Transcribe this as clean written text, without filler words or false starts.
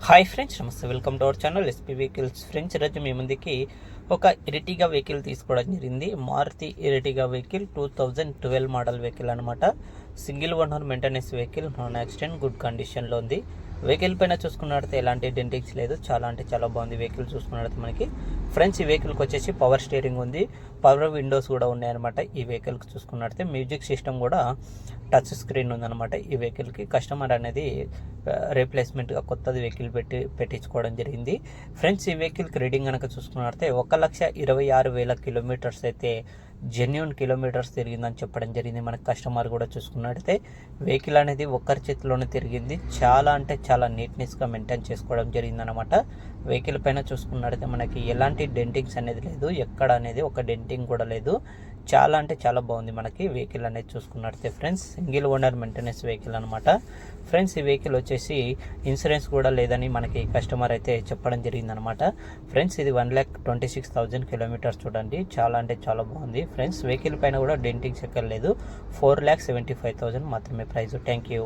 Hi friends, నమస్తే. Welcome to our channel SP vehicles. Friends, ఈరోజు మీ ముందుకి ఒక ఎర్టిగా వెహికల్ తీసుకోవడం జరిగింది. Maruti Ertiga vehicle 2012 model vehicle అనమాట. Single owner maintenance vehicle, non accident, good కండిషన్లో ఉంది. వెహికల్ పైన చూసుకున్నట్లయితే ఎలాంటి డెంటింగ్స్ లేదు. చాలా అంటే చాలా బాగుంది వెహికల్ చూసుకున్నట్లయితే మనకి. ఫ్రెండ్స్, ఈ వెహికల్కి వచ్చేసి పవర్ స్టీరింగ్ ఉంది, పవర్ విండోస్ కూడా ఉన్నాయన్నమాట. ఈ వెహికల్కి చూసుకున్నట్లయితే మ్యూజిక్ సిస్టమ్ కూడా టచ్ స్క్రీన్ ఉందన్నమాట. ఈ వెహికల్కి కస్టమర్ అనేది రీప్లేస్మెంట్గా కొత్తది వెహికల్ పెట్టించుకోవడం జరిగింది. ఫ్రెండ్స్, ఈ వెహికల్కి రీడింగ్ కనుక చూసుకున్నట్లయితే 1,26,000 కిలోమీటర్స్ అయితే జెన్యున్ కిలోమీటర్స్ తిరిగిందని చెప్పడం జరిగింది. మనకి కస్టమర్ కూడా చూసుకున్నట్లయితే వెహికల్ అనేది ఒక్కరి చేతిలోనే తిరిగింది. చాలా అంటే చాలా నీట్నెస్గా మెయింటైన్ చేసుకోవడం జరిగింది అనమాట. వెహికల్ పైన చూసుకున్నట్లయితే మనకి ఎలాంటి డెంటింగ్స్ అనేది లేదు, ఎక్కడ అనేది ఒక డెంటింగ్ కూడా లేదు. చాలా అంటే చాలా బాగుంది మనకి వెహికల్ అనేది చూసుకున్నట్లయితే. Friends, single owner maintenance vehicle అనమాట. ఫ్రెండ్స్, ఈ వెహికల్ వచ్చేసి ఇన్సూరెన్స్ కూడా లేదని మనకి కస్టమర్ అయితే చెప్పడం జరిగిందనమాట. ఫ్రెండ్స్, ఇది 1,26,000 కిలోమీటర్స్ చూడండి. చాలా అంటే చాలా బాగుంది. ఫ్రెండ్స్, వెహికల్ పైన కూడా డెంటింగ్స్ ఎక్కడ లేదు. 4,75,000 మాత్రమే ప్రైస్. Thank you.